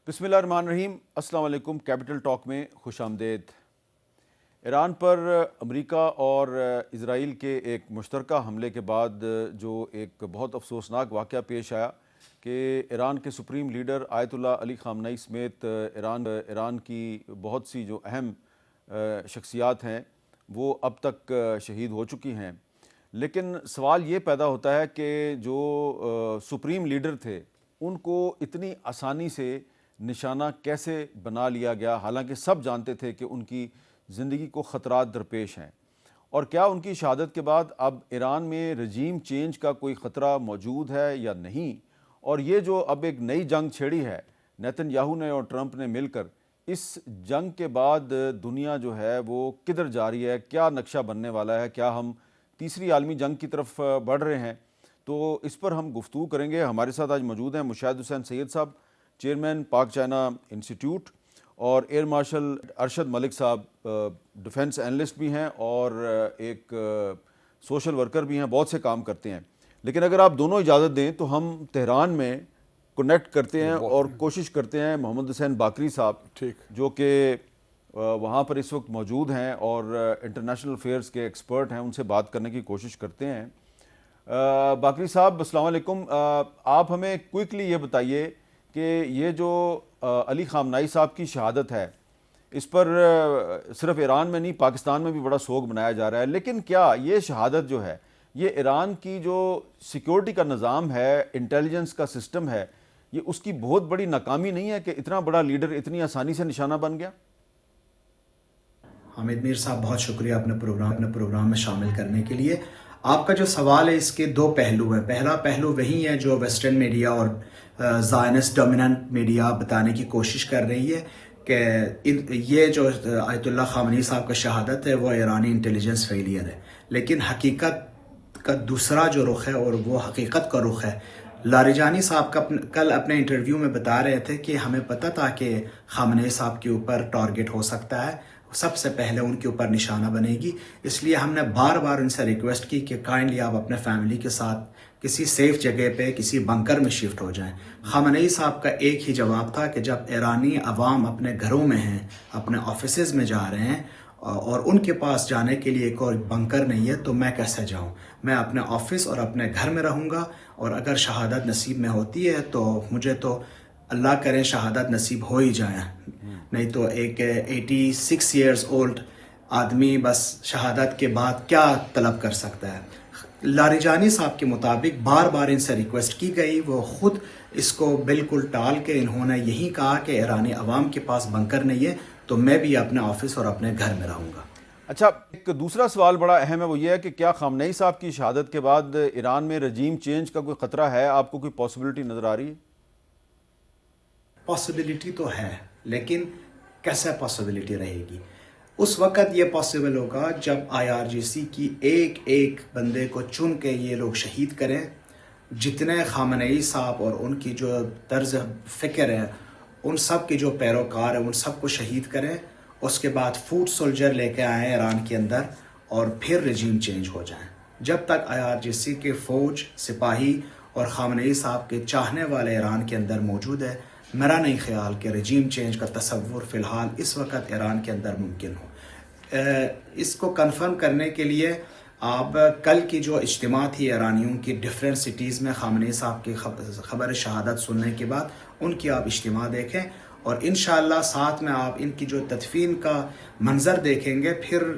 بسم اللہ الرحمن الرحیم۔ السلام علیکم۔ کیپٹل ٹاک میں خوش آمدید۔ ایران پر امریکہ اور اسرائیل کے ایک مشترکہ حملے کے بعد جو ایک بہت افسوسناک واقعہ پیش آیا کہ ایران کے سپریم لیڈر آیت اللہ علی خامنئی سمیت ایران کی بہت سی جو اہم شخصیات ہیں وہ اب تک شہید ہو چکی ہیں، لیکن سوال یہ پیدا ہوتا ہے کہ جو سپریم لیڈر تھے ان کو اتنی آسانی سے نشانہ کیسے بنا لیا گیا، حالانکہ سب جانتے تھے کہ ان کی زندگی کو خطرات درپیش ہیں؟ اور کیا ان کی شہادت کے بعد اب ایران میں رجیم چینج کا کوئی خطرہ موجود ہے یا نہیں؟ اور یہ جو اب ایک نئی جنگ چھیڑی ہے نیتن یاہو نے اور ٹرمپ نے مل کر، اس جنگ کے بعد دنیا جو ہے وہ کدھر جا رہی ہے، کیا نقشہ بننے والا ہے، کیا ہم تیسری عالمی جنگ کی طرف بڑھ رہے ہیں؟ تو اس پر ہم گفتگو کریں گے۔ ہمارے ساتھ آج موجود ہیں مشاہد حسین سید صاحب، چیئرمین پاک چائنا انسٹیٹیوٹ، اور ایئر مارشل ارشد ملک صاحب ڈیفنس اینالسٹ بھی ہیں اور ایک سوشل ورکر بھی ہیں، بہت سے کام کرتے ہیں۔ لیکن اگر آپ دونوں اجازت دیں تو ہم تہران میں کنیکٹ کرتے ہیں اور کوشش کرتے ہیں محمد حسین باقری صاحب جو کہ وہاں پر اس وقت موجود ہیں اور انٹرنیشنل افیئرز کے ایکسپرٹ ہیں، ان سے بات کرنے کی کوشش کرتے ہیں۔ باقری صاحب السلام علیکم۔ آپ ہمیں کوئکلی یہ بتائیے کہ یہ جو علی خامنئی صاحب کی شہادت ہے اس پر صرف ایران میں نہیں پاکستان میں بھی بڑا سوگ منایا جا رہا ہے، لیکن کیا یہ شہادت جو ہے یہ ایران کی جو سیکیورٹی کا نظام ہے، انٹیلیجنس کا سسٹم ہے، یہ اس کی بہت بڑی ناکامی نہیں ہے کہ اتنا بڑا لیڈر اتنی آسانی سے نشانہ بن گیا؟ حامد میر صاحب بہت شکریہ اپنے پروگرام میں شامل کرنے کے لیے۔ آپ کا جو سوال ہے اس کے دو پہلو ہیں۔ پہلا پہلو وہی ہے جو ویسٹرن میڈیا اور زائنسٹ ڈومیننٹ میڈیا بتانے کی کوشش کر رہی ہے کہ یہ جو آیت اللہ خامنئی صاحب کا شہادت ہے وہ ایرانی انٹیلیجنس فیلئر ہے، لیکن حقیقت کا دوسرا جو رخ ہے اور وہ حقیقت کا رخ ہے۔ لاریجانی صاحب کا کل اپنے انٹرویو میں بتا رہے تھے کہ ہمیں پتہ تھا کہ خامنئی صاحب کے اوپر ٹارگٹ ہو سکتا ہے، سب سے پہلے ان کے اوپر نشانہ بنے گی، اس لیے ہم نے بار بار ان سے ریکویسٹ کی کہ کائنڈلی آپ اپنے فیملی کے ساتھ کسی سیف جگہ پہ کسی بنکر میں شفٹ ہو جائیں۔ خامنئی صاحب کا ایک ہی جواب تھا کہ جب ایرانی عوام اپنے گھروں میں ہیں، اپنے آفیسز میں جا رہے ہیں اور ان کے پاس جانے کے لیے کوئی بنکر نہیں ہے تو میں کیسے جاؤں؟ میں اپنے آفس اور اپنے گھر میں رہوں گا، اور اگر شہادت نصیب میں ہوتی ہے تو مجھے تو اللہ کرے شہادت نصیب ہو ہی جائے، نہیں تو ایک 86 ایئرز اولڈ آدمی بس شہادت کے بعد کیا طلب کر سکتا ہے؟ لاریجانی صاحب کے مطابق بار بار ان سے ریکویسٹ کی گئی، وہ خود اس کو بالکل ٹال کے انہوں نے یہی کہا کہ ایرانی عوام کے پاس بنکر نہیں ہے تو میں بھی اپنے آفس اور اپنے گھر میں رہوں گا۔ اچھا، ایک دوسرا سوال بڑا اہم ہے، وہ یہ ہے کہ کیا خامنئی صاحب کی شہادت کے بعد ایران میں رجیم چینج کا کوئی خطرہ ہے؟ آپ کو کوئی پاسبلٹی نظر آ رہی ہے؟ پاسبلٹی تو ہے، لیکن کیسے پاسبلٹی رہے گی؟ اس وقت یہ پاسبل ہوگا جب IRGC کی ایک ایک بندے کو چن کے یہ لوگ شہید کریں، جتنے خامنئی صاحب اور ان کی جو طرز فکر ہے، ان سب کے جو پیروکار ہیں ان سب کو شہید کریں، اس کے بعد فوٹ سولجر لے کے آئیں ایران کے اندر اور پھر رجیم چینج ہو جائیں۔ جب تک IRGC کے فوج، سپاہی اور خامنئی صاحب کے چاہنے والے ایران کے اندر موجود ہے، میرا نہیں خیال کہ رجیم چینج کا تصور فی الحال اس وقت ایران کے اندر ممکن ہو۔ اس کو کنفرم کرنے کے لیے آپ کل کی جو اجتماع تھی ایرانیوں کی ڈیفرنٹ سٹیز میں خامنئی صاحب کی خبر شہادت سننے کے بعد، ان کی آپ اجتماع دیکھیں اور انشاءاللہ ساتھ میں آپ ان کی جو تدفین کا منظر دیکھیں گے، پھر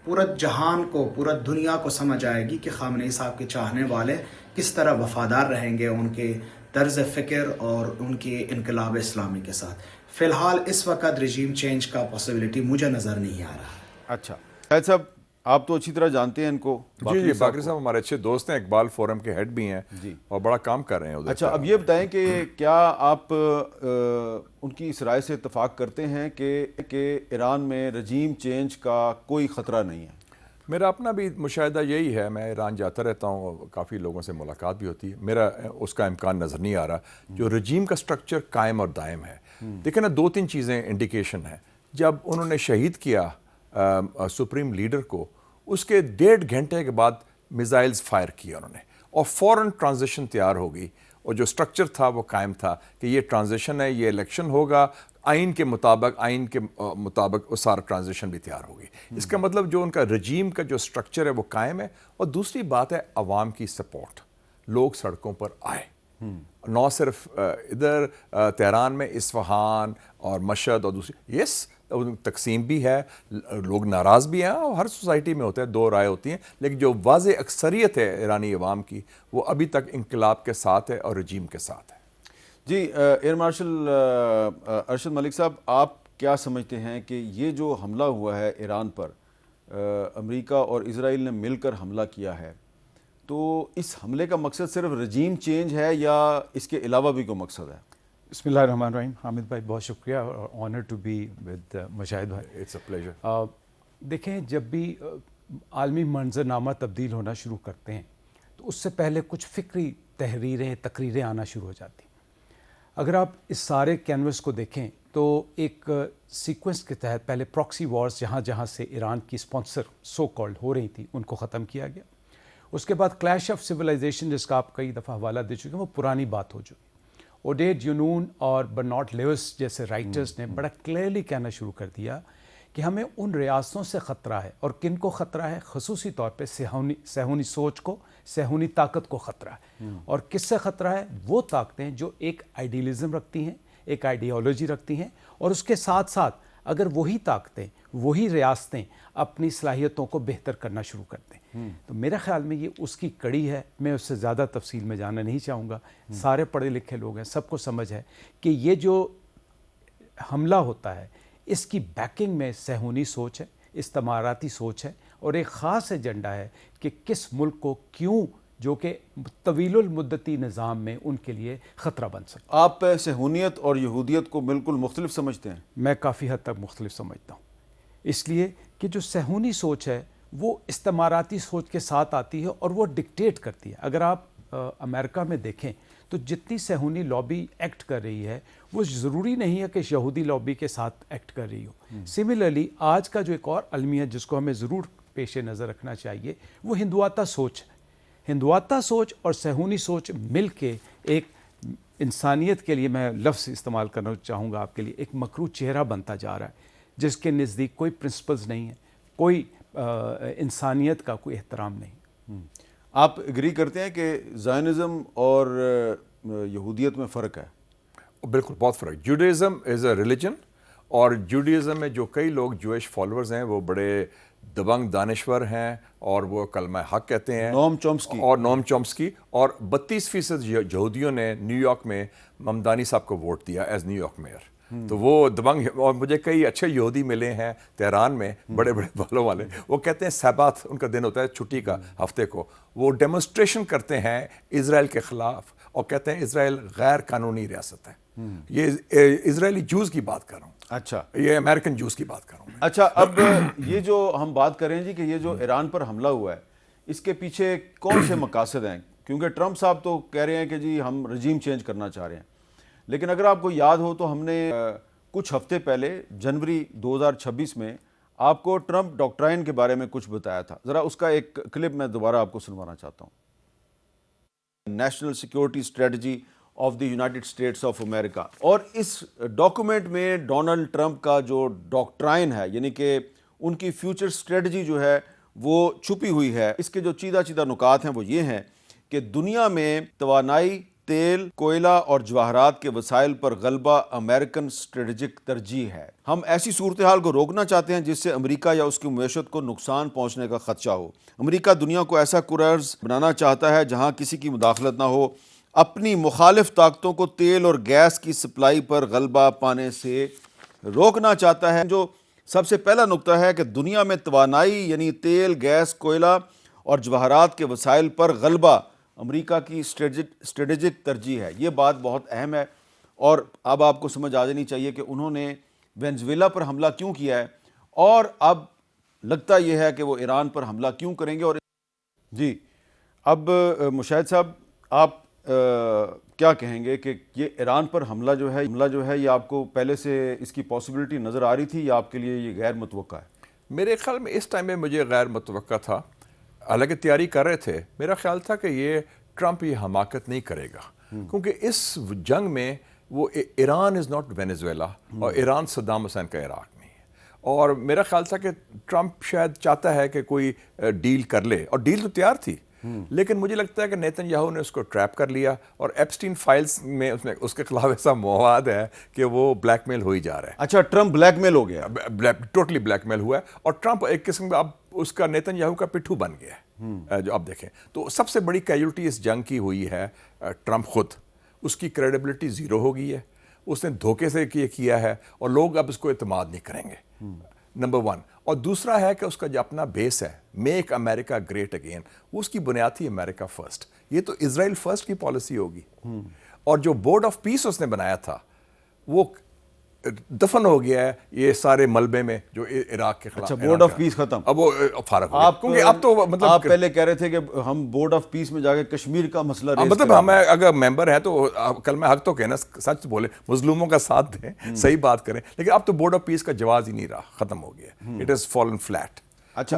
پورا جہان کو، پورا دنیا کو سمجھ آئے گی کہ خامنئی صاحب کے چاہنے والے کس طرح وفادار رہیں گے ان کے طرز فکر اور ان کی انقلاب اسلامی کے ساتھ۔ فی الحال اس وقت رجیم چینج کا پاسبلٹی مجھے نظر نہیں آ رہا۔ اچھا شاہد صاحب، آپ تو اچھی طرح جانتے ہیں ان کو۔ جی باقری صاحب ہمارے اچھے دوست ہیں، اقبال فورم کے ہیڈ بھی ہیں اور بڑا کام کر رہے ہیں ادھر۔ اچھا، اب یہ بتائیں کہ کیا آپ ان کی اس رائے سے اتفاق کرتے ہیں کہ ایران میں رجیم چینج کا کوئی خطرہ نہیں ہے؟ میرا اپنا بھی مشاہدہ یہی ہے، میں ایران جاتا رہتا ہوں، کافی لوگوں سے ملاقات بھی ہوتی ہے، میرا اس کا امکان نظر نہیں آ رہا۔ جو رجیم کا سٹرکچر قائم اور دائم ہے، دیکھیں نا، دو تین چیزیں انڈیکیشن ہیں۔ جب انہوں نے شہید کیا سپریم لیڈر کو، اس کے 1.5 گھنٹے کے بعد میزائلز فائر کیا انہوں نے، اور فوراً ٹرانزیشن تیار ہو گئی، اور جو اسٹرکچر تھا وہ قائم تھا کہ یہ ٹرانزیشن ہے, یہ الیکشن ہوگا, آئین کے مطابق وہ سارا ٹرانزیشن بھی تیار ہوگی. اس کا مطلب جو ان کا رجیم کا جو اسٹرکچر ہے وہ قائم ہے. اور دوسری بات ہے عوام کی سپورٹ, لوگ سڑکوں پر آئے, نہ صرف ادھر تہران میں, اصفہان اور مشہد اور دوسری, یس تقسیم بھی ہے, لوگ ناراض بھی ہیں, اور ہر سوسائٹی میں ہوتا ہے, دو رائے ہوتی ہیں, لیکن جو واضح اکثریت ہے ایرانی عوام کی وہ ابھی تک انقلاب کے ساتھ ہے اور رجیم کے ساتھ ہے. جی ایئر مارشل ارشد ملک صاحب, آپ کیا سمجھتے ہیں کہ یہ جو حملہ ہوا ہے ایران پر, امریکہ اور اسرائیل نے مل کر حملہ کیا ہے, تو اس حملے کا مقصد صرف رجیم چینج ہے یا اس کے علاوہ بھی کوئی مقصد ہے؟ بسم اللہ الرحمن الرحیم. حامد بھائی بہت شکریہ, اور honour to be with Mushahid بھائی. It's a pleasure. دیکھیں, جب بھی عالمی منظرنامہ تبدیل ہونا شروع کرتے ہیں تو اس سے پہلے کچھ فکری تقریریں آنا شروع ہو جاتی ہیں. اگر آپ اس سارے کینوس کو دیکھیں تو ایک سیکوینس کے تحت پہلے پراکسی وارز جہاں سے ایران کی اسپانسر سو کالڈ ہو رہی تھی ان کو ختم کیا گیا. اس کے بعد کلیش آف سویلائزیشن جس کا آپ کئی دفعہ حوالہ دے چکے ہیں, وہ پرانی بات ہو چکی. اوڈیڈ یونون اور برنارڈ لیوس جیسے رائٹرز نے بڑا کلیئرلی کہنا شروع کر دیا کہ ہمیں ان ریاستوں سے خطرہ ہے, اور کن کو خطرہ ہے, خصوصی طور پہ صہیونی سوچ کو, صہیونی طاقت کو خطرہ ہے. اور کس سے خطرہ ہے؟ وہ طاقتیں جو ایک آئیڈیلزم رکھتی ہیں, ایک آئیڈیالوجی رکھتی ہیں, اور اس کے ساتھ ساتھ اگر وہی طاقتیں, وہی ریاستیں اپنی صلاحیتوں کو بہتر کرنا شروع کرتے ہیں. تو میرا خیال میں یہ اس کی کڑی ہے. میں اس سے زیادہ تفصیل میں جانا نہیں چاہوں گا, سارے پڑھے لکھے لوگ ہیں, سب کو سمجھ ہے کہ یہ جو حملہ ہوتا ہے اس کی بیکنگ میں صہیونی سوچ ہے, استعماراتی سوچ ہے, اور ایک خاص ایجنڈا ہے کہ کس ملک کو کیوں, جو کہ طویل المدتی نظام میں ان کے لیے خطرہ بن سکتا. آپ صہیونیت اور یہودیت کو بالکل مختلف سمجھتے ہیں؟ میں کافی حد تک مختلف سمجھتا ہوں, اس لیے کہ جو صہیونی سوچ ہے وہ استعماراتی سوچ کے ساتھ آتی ہے اور وہ ڈکٹیٹ کرتی ہے. اگر آپ امریکہ میں دیکھیں تو جتنی صہیونی لابی ایکٹ کر رہی ہے وہ ضروری نہیں ہے کہ یہودی لابی کے ساتھ ایکٹ کر رہی ہو. سملرلی آج کا جو ایک اور المیہ جس کو ہمیں ضرور پیش نظر رکھنا چاہیے وہ ہندواتا سوچ ہے. ہندواتا سوچ اور صہیونی سوچ مل کے ایک انسانیت کے لیے, میں لفظ استعمال کرنا چاہوں گا آپ کے لیے, ایک مکروہ چہرہ بنتا جا رہا ہے جس کے نزدیک کوئی پرنسپلز نہیں ہے, کوئی انسانیت کا کوئی احترام نہیں. آپ اگری کرتے ہیں کہ زائنزم اور یہودیت میں فرق ہے؟ بالکل, بہت فرق. جوڈائزم از اے ریلیجن, اور جوڈائزم میں جو کئی لوگ جوئش فالوورز ہیں وہ بڑے دبنگ دانشور ہیں, اور وہ کلمہ حق کہتے ہیں, نوم چومسکی. اور نوم چومسکی, اور 32% یہودیوں نے نیو یارک میں ممدانی صاحب کو ووٹ دیا ایز نیو یارک میئر. تو وہ دبنگ, اور مجھے کئی اچھے یہودی ملے ہیں تہران میں, بڑے بڑے بالوں والے, وہ کہتے ہیں سبات ان کا دن ہوتا ہے چھٹی کا ہفتے کو, وہ ڈیمونسٹریشن کرتے ہیں اسرائیل کے خلاف, اور کہتے ہیں اسرائیل غیر قانونی ریاست ہے. یہ اسرائیلی جوز کی بات کر رہا ہوں. اچھا, یہ امریکن جوز کی بات کر رہا ہوں. اچھا, اب یہ جو ہم بات کریں جی کہ یہ جو ایران پر حملہ ہوا ہے اس کے پیچھے کون سے مقاصد ہیں؟ کیونکہ ٹرمپ صاحب تو کہہ رہے ہیں کہ جی ہم رجیم چینج کرنا چاہ رہے ہیں, لیکن اگر آپ کو یاد ہو تو ہم نے کچھ ہفتے پہلے جنوری 2026 میں آپ کو ٹرمپ ڈاکٹرائن کے بارے میں کچھ بتایا تھا. ذرا اس کا ایک کلپ میں دوبارہ آپ کو سنوانا چاہتا ہوں. National security strategy of the United States of America, اور اس ڈاکومنٹ میں ڈونلڈ ٹرمپ کا جو ڈاکٹرائن ہے, یعنی کہ ان کی فیوچر اسٹریٹجی جو ہے وہ چھپی ہوئی ہے. اس کے جو چیدہ نکات ہیں وہ یہ ہیں کہ دنیا میں توانائی, تیل, کوئلہ اور جواہرات کے وسائل پر غلبہ امریکن اسٹریٹجک ترجیح ہے. ہم ایسی صورتحال کو روکنا چاہتے ہیں جس سے امریکہ یا اس کی معیشت کو نقصان پہنچنے کا خدشہ ہو. امریکہ دنیا کو ایسا کرارز بنانا چاہتا ہے جہاں کسی کی مداخلت نہ ہو. اپنی مخالف طاقتوں کو تیل اور گیس کی سپلائی پر غلبہ پانے سے روکنا چاہتا ہے. جو سب سے پہلا نقطہ ہے کہ دنیا میں توانائی یعنی تیل, گیس, کوئلہ اور جواہرات کے وسائل پر غلبہ امریکہ کی اسٹریٹجک ترجیح ہے. یہ بات بہت اہم ہے, اور اب آپ کو سمجھ آ جانی چاہیے کہ انہوں نے وینزویلا پر حملہ کیوں کیا ہے, اور اب لگتا یہ ہے کہ وہ ایران پر حملہ کیوں کریں گے. اور جی اب مشاہد صاحب آپ کیا کہیں گے کہ یہ ایران پر حملہ جو ہے یہ آپ کو پہلے سے اس کی پاسبلٹی نظر آ رہی تھی یا آپ کے لیے یہ غیر متوقع ہے؟ میرے خیال میں اس ٹائم میں مجھے غیر متوقع تھا, حالانکہ تیاری کر رہے تھے. میرا خیال تھا کہ یہ ٹرمپ یہ حماقت نہیں کرے گا, کیونکہ اس جنگ میں وہ ایران از ناٹ وینیزویلا اور ایران صدام حسین کا عراق نہیں ہے. اور میرا خیال تھا کہ ٹرمپ شاید چاہتا ہے کہ کوئی ڈیل کر لے, اور ڈیل تو تیار تھی, لیکن مجھے لگتا ہے کہ نیتن یاہو نے اس کو ٹریپ کر لیا, اور ایپسٹین فائلز میں اس کے خلاف ایسا مواد ہے کہ وہ بلیک میل ہو ہی جا رہا ہے. اچھا, ٹرمپ بلیک میل ہو گیا, ٹوٹلی بلیک میل ہوا ہے, اور ٹرمپ ایک قسم کا اب اس کا نیتن یاہو کا پٹھو بن گیا ہے. جو اب دیکھیں تو سب سے بڑی کیجولٹی اس جنگ کی ہوئی ہے ٹرمپ خود. اس کی کریڈیبلٹی زیرو ہو گئی ہے, اس نے دھوکے سے کیا ہے, اور لوگ اب اس کو اعتماد نہیں کریں گے, نمبر ون. اور دوسرا ہے کہ اس کا جو اپنا بیس ہے, میک امریکہ گریٹ اگین, وہ اس کی بنیاد تھی امریکہ فرسٹ. یہ تو اسرائیل فرسٹ کی پالیسی ہوگی. اور جو بورڈ آف پیس اس نے بنایا تھا وہ دفن ہو گیا ہے یہ سارے ملبے میں جو عراق کے خلاف. اچھا, بورڈ آف پیس ختم, اب وہ فارغ ہو گیا. کیونکہ اب تو مطلب آپ پہلے کہہ رہے تھے کہ ہم بورڈ آف پیس میں جا کے کشمیر کا مسئلہ ریز مطلب ہم اگر ممبر ہیں تو کلمہ حق تو کہنا, سچ بولیں, مظلوموں کا ساتھ دیں, صحیح بات کریں, لیکن اب تو بورڈ آف پیس کا جواز ہی نہیں رہا, ختم ہو گیا. It is fallen flat. اچھا,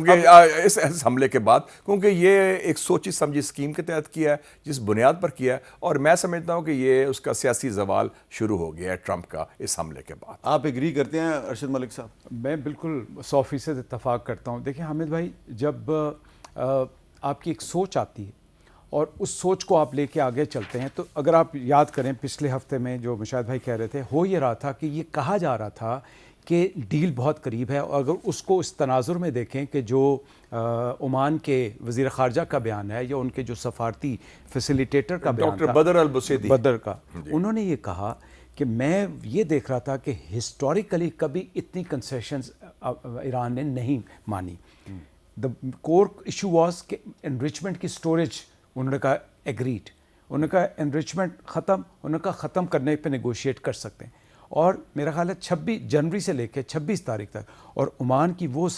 اس حملے کے بعد, کیونکہ یہ ایک سوچی سمجھی اسکیم کے تحت کیا ہے, جس بنیاد پر کیا ہے, اور میں سمجھتا ہوں کہ یہ اس کا سیاسی زوال شروع ہو گیا ہے ٹرمپ کا اس حملے کے بعد. آپ ایگری کرتے ہیں ارشد ملک صاحب؟ میں بالکل 100% اتفاق کرتا ہوں. دیکھیں حامد بھائی, جب آپ کی ایک سوچ آتی ہے اور اس سوچ کو آپ لے کے آگے چلتے ہیں, تو اگر آپ یاد کریں پچھلے ہفتے میں جو مشاہد بھائی کہہ رہے تھے, ہو یہ رہا تھا کہ یہ کہا جا رہا تھا کہ ڈیل بہت قریب ہے. اور اگر اس کو اس تناظر میں دیکھیں کہ جو عمان کے وزیر خارجہ کا بیان ہے یا ان کے جو سفارتی فیسیلیٹیٹر کا بیان تھا, ڈاکٹر بدر البصیدی, بدر کا, انہوں نے یہ کہا کہ میں یہ دیکھ رہا تھا کہ ہسٹوریکلی کبھی اتنی کنسیشنز ایران نے نہیں مانی. دا کور ایشو واز کہ انریچمنٹ کی سٹوریج, انہوں نے کہا ایگریڈ, انہوں نے کہا انریچمنٹ ختم, انہوں نے کہا ختم کرنے پہ نیگوشیٹ کر سکتے ہیں. اور میرا خیال ہے 26 جنوری سے لے کے 26 تاریخ تک, اور عمان کی وہ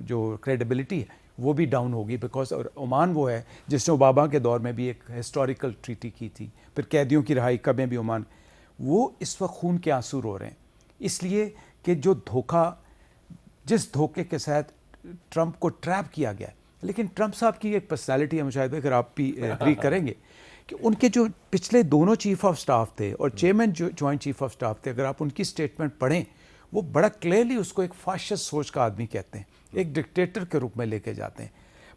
جو کریڈیبلٹی ہے وہ بھی ڈاؤن ہوگی, بیکاز عمان وہ ہے جس نے اوباما کے دور میں بھی ایک ہسٹوریکل ٹریٹی کی تھی, پھر قیدیوں کی رہائی کا میں بھی عمان, وہ اس وقت خون کے آنسو رو رہے ہیں. اس لیے کہ جو دھوکہ, جس دھوکے کے ساتھ ٹرمپ کو ٹریپ کیا گیا ہے. لیکن ٹرمپ صاحب کی ایک پرسنالٹی ہے, مشاہد اگر آپ بھی ایگری کریں گے, کہ ان کے جو پچھلے دونوں چیف آف سٹاف تھے اور chairman joint chief of staff تھے, اگر آپ ان کی سٹیٹمنٹ پڑھیں, وہ بڑا کلیئرلی اس کو ایک فاشسٹ سوچ کا آدمی کہتے ہیں, ایک ڈکٹیٹر کے روپ میں لے کے جاتے ہیں.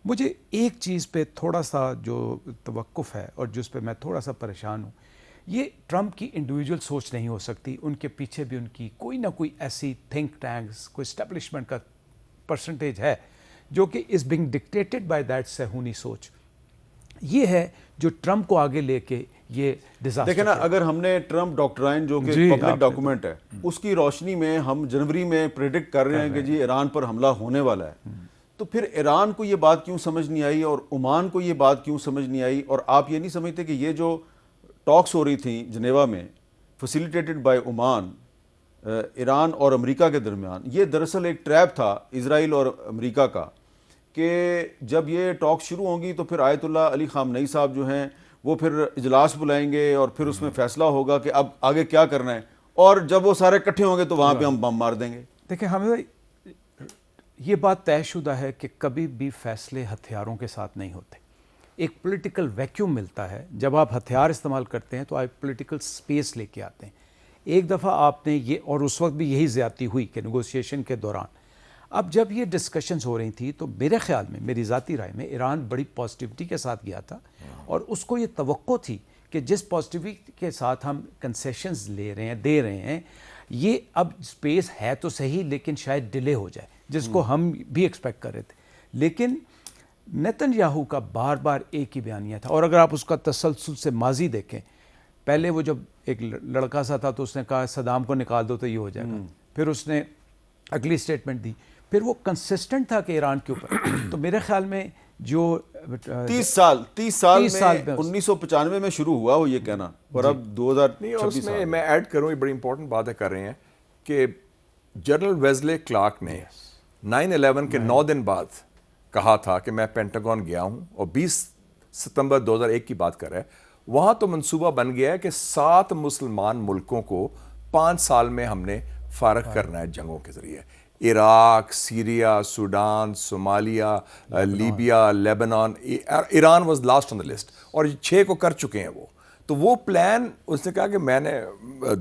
مجھے ایک چیز پہ تھوڑا سا جو توقف ہے اور جس پہ میں تھوڑا سا پریشان ہوں, یہ ٹرمپ کی انڈیویجول سوچ نہیں ہو سکتی, ان کے پیچھے بھی ان کی کوئی نہ کوئی ایسی تھنک ٹینکس, کوئی اسٹیبلشمنٹ کا پرسنٹیج ہے جو کہ is being dictated by that صہیونی سوچ. یہ ہے جو ٹرمپ کو آگے لے کے یہ ڈیزاسٹر. دیکھیں نا, اگر ہم نے ٹرمپ ڈاکٹرائن جو کہ پبلک ڈاکومنٹ ہے, اس کی روشنی میں ہم جنوری میں پریڈکٹ کر رہے ہیں کہ جی ایران پر حملہ ہونے والا ہے, تو پھر ایران کو یہ بات کیوں سمجھ نہیں آئی, اور عمان کو یہ بات کیوں سمجھ نہیں آئی؟ اور آپ یہ نہیں سمجھتے کہ یہ جو ٹاکس ہو رہی تھیں جنیوا میں فیسیلیٹیٹڈ بائی عمان, ایران اور امریکہ کے درمیان, یہ دراصل ایک ٹریپ تھا اسرائیل اور امریکہ کا, کہ جب یہ ٹاک شروع ہوں گی تو پھر آیت اللہ علی خامنئی صاحب جو ہیں وہ پھر اجلاس بلائیں گے اور پھر اس میں فیصلہ ہوگا کہ اب آگے کیا کرنا ہے, اور جب وہ سارے اکٹھے ہوں گے تو وہاں پہ ہم بم مار دیں گے. دیکھیں ہمیں یہ بات طے شدہ ہے کہ کبھی بھی فیصلے ہتھیاروں کے ساتھ نہیں ہوتے. ایک پولیٹیکل ویکیوم ملتا ہے, جب آپ ہتھیار استعمال کرتے ہیں تو آپ پولیٹیکل سپیس لے کے آتے ہیں. ایک دفعہ آپ نے یہ, اور اس وقت بھی یہی زیادتی ہوئی کہ نیگوسیشن کے دوران, اب جب یہ ڈسکشنز ہو رہی تھی تو میرے خیال میں, میری ذاتی رائے میں, ایران بڑی پازیٹیوٹی کے ساتھ گیا تھا, اور اس کو یہ توقع تھی کہ جس پازیٹیوٹی کے ساتھ ہم کنسیشنز لے رہے ہیں, دے رہے ہیں, یہ اب سپیس ہے تو صحیح لیکن شاید ڈیلے ہو جائے, جس کو ہم بھی ایکسپیکٹ کر رہے تھے. لیکن نیتن یاہو کا بار بار ایک ہی بیانیہ تھا, اور اگر آپ اس کا تسلسل سے ماضی دیکھیں, پہلے وہ جب ایک لڑکا سا تھا تو اس نے کہا صدام کو نکال دو تو یہ ہو جائے گا, پھر اس نے اگلی اسٹیٹمنٹ دی, پھر وہ کنسسٹنٹ تھا کہ ایران کے اوپر. تو میرے خیال میں جو 30 سال میں 1995 میں شروع ہوا وہ یہ کہنا, اور اب 2026 میں میں ایڈ کروں, یہ بڑی امپورٹنٹ باتیں کر رہے ہیں کہ جنرل ویزلے کلارک نے 9/11 کے 9 دن بعد کہا تھا کہ میں پینٹاگون گیا ہوں, اور 20 ستمبر 2001 کی بات کر رہے ہیں, وہاں تو منصوبہ بن گیا ہے کہ 7 مسلمان ملکوں کو 5 سال میں ہم نے فارغ کرنا ہے جنگوں کے ذریعے. Iraq, Syria, Sudan, Somalia, Libya, Lebanon, Iran was last on the list, اور 6 کو کر چکے ہیں وہ. تو وہ پلان اس نے کہا کہ میں نے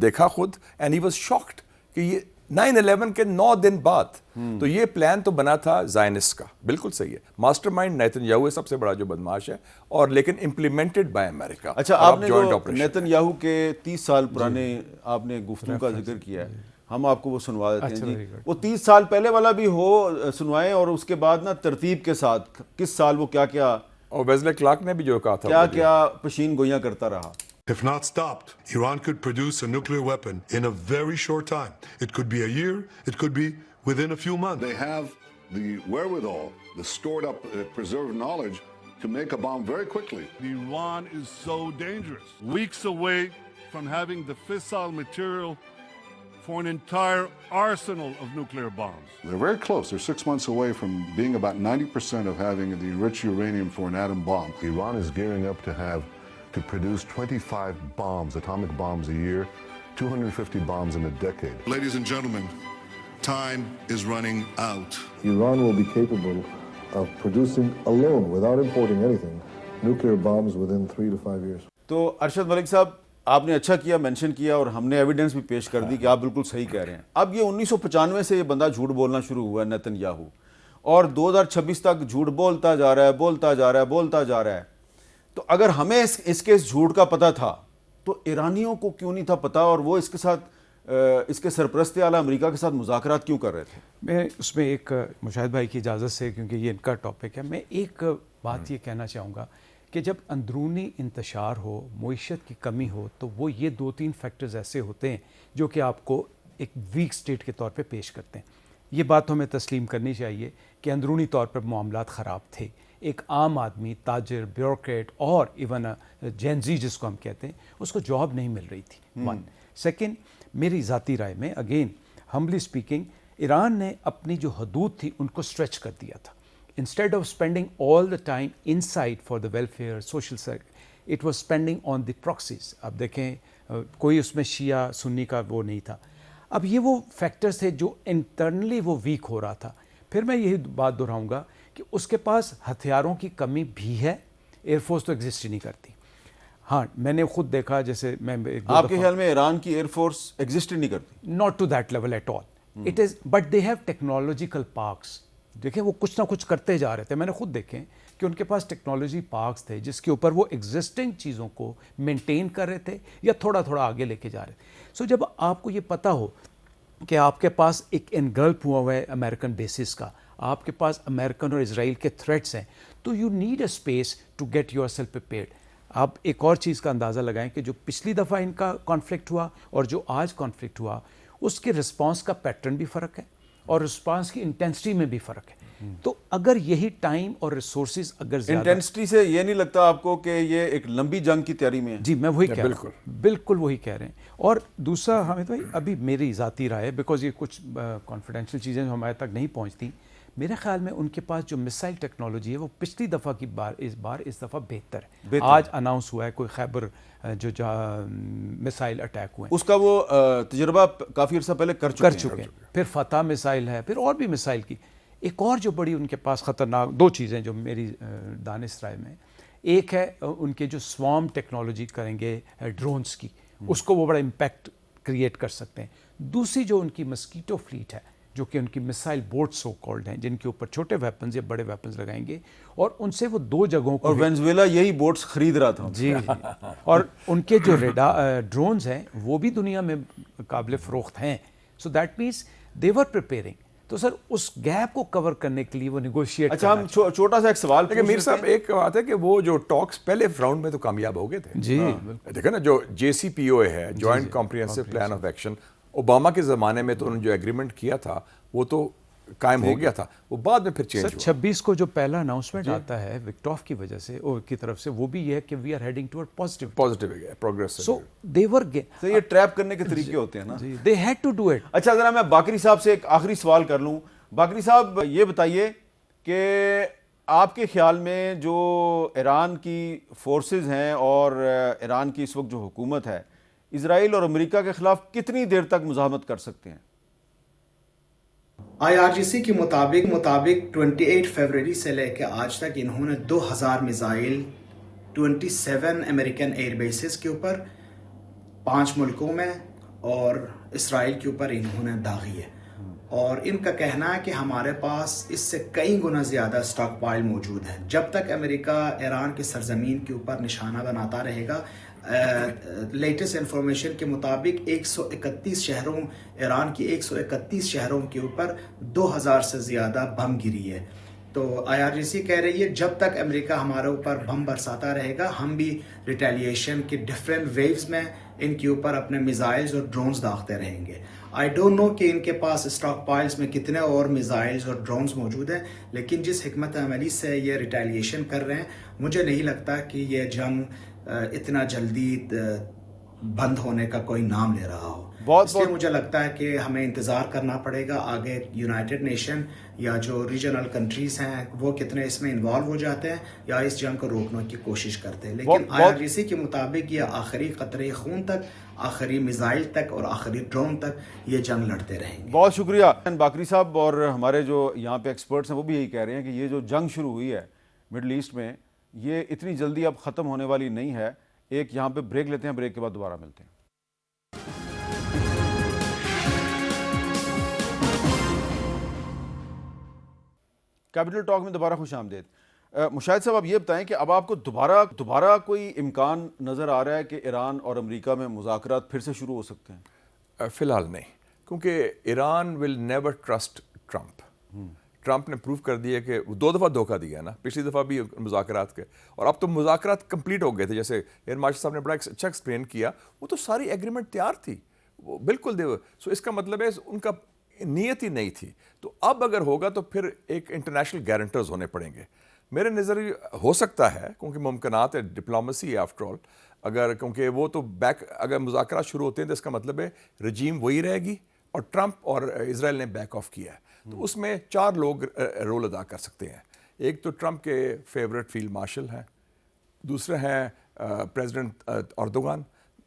دیکھا خود اینڈ ہی واز شاکڈ کہ یہ 9/11 کے 9 دن بعد تو یہ پلان تو بنا تھا زائنسٹ کا. بالکل صحیح ہے, ماسٹر مائنڈ نیتن یاہو ہے سب سے بڑا جو بدماش ہے, اور لیکن امپلیمنٹڈ بائی امریکہ. اچھا, آپ نے جو نیتن یاہو کے 30 سال پرانے آپ نے گفتگو کا ذکر کیا ہے, ہم آپ کو وہ سنوا دیتے ہیں جی. وہ 30 سال پہلے والا بھی ہو سنوائیں, اور اس کے بعد نا ترتیب کے ساتھ کس سال وہ کیا کیا, اور ویزلے کلارک نے بھی جو کہا تھا کیا کیا پشین گوئیاں کرتا رہا. If not stopped, Iran could produce a nuclear weapon in a very short time. It could be a year, it could be within a few months. They have the wherewithal, the stored up, preserved knowledge to make a bomb very quickly. Iran is so dangerous. Weeks away from having the fissile material for an entire arsenal of nuclear bombs. They're very close. They're 6 months away from being about 90% of having the enriched uranium for an atom bomb. Iran is gearing up to produce 25 bombs, atomic bombs a year, 250 bombs in a decade. Ladies and gentlemen, time is running out. Iran will be capable of producing alone, without importing anything, nuclear bombs within 3 to 5 years. تو ارشد ملک صاحب, آپ نے اچھا کیا mention کیا, اور ہم نے ایویڈنس بھی پیش کر دی کہ آپ بالکل صحیح کہہ رہے ہیں. اب یہ 1995 سے یہ بندہ جھوٹ بولنا شروع ہوا ہے نیتن یاہو, اور 2026 تک جھوٹ بولتا جا رہا ہے. تو اگر ہمیں اس کے جھوٹ کا پتہ تھا تو ایرانیوں کو کیوں نہیں تھا پتہ, اور وہ اس کے ساتھ اس کے سرپرست اعلیٰ امریکہ کے ساتھ مذاکرات کیوں کر رہے تھے؟ میں اس میں ایک مشاہد بھائی کی اجازت سے, کیونکہ یہ ان کا ٹاپک ہے, میں ایک بات یہ کہنا چاہوں گا کہ جب اندرونی انتشار ہو, معیشت کی کمی ہو, تو وہ یہ 2-3 فیکٹرز ایسے ہوتے ہیں جو کہ آپ کو ایک ویک سٹیٹ کے طور پہ پیش کرتے ہیں. یہ بات ہمیں تسلیم کرنی چاہیے کہ اندرونی طور پر معاملات خراب تھے. ایک عام آدمی, تاجر, بیوروکریٹ, اور ایون جین زی جس کو ہم کہتے ہیں, اس کو جاب نہیں مل رہی تھی. 1. سیکنڈ, میری ذاتی رائے میں, اگین ہمبلی اسپیکنگ, ایران نے اپنی جو حدود تھی ان کو اسٹریچ کر دیا تھا. Instead of spending all the time in side for the welfare, social sector, it was spending on the proxies. اب دیکھیں کوئی اس میں شیعہ سنی کا وہ نہیں تھا. اب یہ وہ فیکٹرز تھے جو انٹرنلی وہ ویک ہو رہا تھا. پھر میں یہی بات دہراؤں گا کہ اس کے پاس ہتھیاروں کی کمی بھی ہے. ایئر فورس تو ایگزسٹ ہی نہیں کرتی. ہاں, میں نے خود دیکھا, جیسے میں آپ کے خیال میں ایران کی ایئر فورس ایگزسٹ نہیں کرتی؟ Not to that level at all. It is, but they have technological parks. دیکھیں وہ کچھ نہ کچھ کرتے جا رہے تھے. میں نے خود دیکھیں کہ ان کے پاس ٹیکنالوجی پارکس تھے جس کے اوپر وہ ایگزسٹنگ چیزوں کو مینٹین کر رہے تھے یا تھوڑا تھوڑا آگے لے کے جا رہے تھے. سو جب آپ کو یہ پتہ ہو کہ آپ کے پاس ایک انگلف ہوا ہے امریکن بیسس کا, آپ کے پاس امریکن اور اسرائیل کے تھریٹس ہیں, تو you need a space to get yourself prepared. آپ ایک اور چیز کا اندازہ لگائیں کہ جو پچھلی دفعہ ان کا کانفلکٹ ہوا اور جو آج کانفلکٹ ہوا, اس کے رسپانس کا پیٹرن بھی فرق ہے اور رسپانس کی انٹینسٹی میں بھی فرق ہے. تو اگر یہی ٹائم اور ریسورسز اگر زیادہ, انٹینسٹی سے یہ نہیں لگتا آپ کو کہ یہ ایک لمبی جنگ کی تیاری میں ہے؟ جی میں وہی کہہ رہا ہوں, بالکل وہی کہہ رہے ہیں. اور دوسرا حامد بھائی, ابھی میری ذاتی رائے, بیکاز یہ کچھ کانفیڈینشیل چیزیں جو ہمارے تک نہیں پہنچتی, میرے خیال میں ان کے پاس جو مسائل ٹیکنالوجی ہے وہ پچھلی دفعہ کی اس دفعہ بہتر ہے. آج اناؤنس ہوا ہے کوئی خیبر جو مسائل اٹیک ہوئے ہیں, اس کا وہ تجربہ کافی عرصہ پہلے کر چکے ہیں. پھر فتح مسائل ہے, پھر اور بھی مسائل کی. ایک اور جو بڑی ان کے پاس خطرناک 2 چیزیں جو میری دانش رائے میں, ایک ہے ان کے جو سوام ٹیکنالوجی کریں گے ڈرونز کی, اس کو وہ بڑا امپیکٹ کریٹ کر سکتے ہیں. دوسری جو ان کی مسکیٹو فلیٹ ہے, جو کہ ان کی مسائل بوٹ سو کالڈ ہیں, جن کے اوپر چھوٹے ویپنز یا بڑے ویپنز لگائیں گے, اور ان سے وہ 2 جگہوں کو, اور وینزویلا یہی بوٹس خرید رہا تھا. جی اور ان کے جو ڈرونز ہیں وہ بھی دنیا میں قابل فروخت ہیں. So that means they were preparing. تو سر اس گیپ کو کور کرنے کے لیے وہ نیگوشیٹ. اچھا, ہم چھوٹا سا ایک سوال, لیکن میر صاحب ایک بات ہے کہ وہ جو ٹاکس پہلے راؤنڈ میں تو کامیاب ہو گئے تھے. جی دیکھیں نا, جو JCPOA ہے, joint comprehensive plan of action, Obama کے زمانے میں تو انہوں نے جو ایگریمنٹ کیا تھا وہ تو قائم ہو گیا تھا, وہ بعد میں پھر چینج ہوا. 26 کو جو پہلا اناؤنسمنٹ آتا ہے وکٹوف کی وجہ سے کی طرف سے, وہ بھی یہ ہے کہ we are heading toward positive progress. So they were تو یہ ٹریپ کرنے کے طریقے ہوتے ہیں نا, they had to do it. اچھا, ذرا میں باقری صاحب سے ایک آخری سوال کر لوں. باقری صاحب یہ بتائیے کہ آپ کے خیال میں جو ایران کی فورسز ہیں اور ایران کی اس وقت جو حکومت ہے, اسرائیل اور امریکہ کے خلاف کتنی دیر تک مزاحمت کر سکتے ہیں؟ IRGC کے مطابق 28 فروری سے لے کے آج تک انہوں نے 2000 میزائل 27 امریکن ایئر بیسز کے اوپر 5 ملکوں میں اور اسرائیل کے اوپر انہوں نے داغی ہے، اور ان کا کہنا ہے کہ ہمارے پاس اس سے کئی گنا زیادہ سٹاک پائل موجود ہے. جب تک امریکہ ایران کی سرزمین کے اوپر نشانہ بناتا رہے گا، لیٹسٹ انفارمیشن کے مطابق 131 شہروں، ایران کی 131 شہروں کے اوپر 2000 سے زیادہ بم گری ہے. تو IRGC کہہ رہی ہے جب تک امریکہ ہمارے اوپر بم برساتا رہے گا، ہم بھی ریٹیلیشن کی ڈفرینٹ ویوز میں ان کے اوپر اپنے میزائلز اور ڈرونز داغتے رہیں گے. آئی ڈونٹ نو کہ ان کے پاس اسٹاک پائلز میں کتنے اور میزائلز اور ڈرونز موجود ہیں، لیکن جس حکمت عملی سے یہ ریٹیلیشن کر رہے ہیں، مجھے نہیں لگتا کہ یہ جنگ اتنا جلدی بند ہونے کا کوئی نام لے رہا ہو. اس لیے مجھے لگتا ہے کہ ہمیں انتظار کرنا پڑے گا آگے یونائٹڈ نیشن یا جو ریجنل کنٹریز ہیں وہ کتنے اس میں انوالو ہو جاتے ہیں یا اس جنگ کو روکنے کی کوشش کرتے ہیں. لیکن IRGC کے مطابق یہ آخری قطرے خون تک، آخری میزائل تک اور آخری ڈرون تک یہ جنگ لڑتے رہیں گے. بہت شکریہ باقری صاحب. اور ہمارے جو یہاں پہ ایکسپرٹس ہیں وہ بھی یہی کہہ رہے ہیں کہ یہ جو جنگ شروع ہوئی ہے مڈل ایسٹ میں، یہ اتنی جلدی اب ختم ہونے والی نہیں ہے. ایک یہاں پہ بریک لیتے ہیں، بریک کے بعد دوبارہ ملتے ہیں. کیپٹل ٹاک میں دوبارہ خوش آمدید. مشاہد صاحب، آپ یہ بتائیں کہ اب آپ کو دوبارہ کوئی امکان نظر آ رہا ہے کہ ایران اور امریکہ میں مذاکرات پھر سے شروع ہو سکتے ہیں؟ فی الحال نہیں، کیونکہ Iran will never trust Trump. Trump نے پروو کر دیا کہ 2 دفعہ دھوکہ دیا نا، پچھلی دفعہ بھی مذاکرات کے، اور اب تو مذاکرات کمپلیٹ ہو گئے تھے. جیسے ایئر مارشل صاحب نے بڑا اچھا ایکسپلین کیا، وہ تو ساری ایگریمنٹ تیار تھی، وہ بالکل سو اس کا مطلب ہے ان کا نیت ہی نہیں تھی. تو اب اگر ہوگا تو پھر ایک انٹرنیشنل گارنٹرز ہونے پڑیں گے. میرے نظر ہو سکتا ہے، کیونکہ ممکنات ہے، ڈپلومسی ہے آفٹر آل، کیونکہ وہ تو اگر مذاکرات شروع ہوتے ہیں تو اس کا مطلب ہے رجیم وہی رہے گی، اور ٹرمپ اور اسرائیل نے بیک آف کیا ہے. تو اس میں 4 لوگ رول ادا کر سکتے ہیں. ایک تو ٹرمپ کے فیورٹ فیلڈ مارشل ہیں، دوسرے ہیں پریزیڈنٹ اردوغان،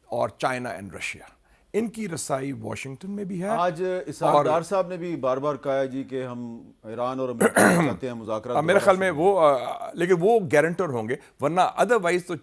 اور چائنا اینڈ رشیا. ان کی رسائی واشنگٹن میں بھی ہے. آج اسحاق ڈار صاحب نے بھی بار بار کہا ہے جی کہ ہم ایران اور امریکہ چاہتے ہیں مذاکرات. میرے خیال میں لیکن وہ گارنٹر ہوں گے، ورنہ ادروائز تو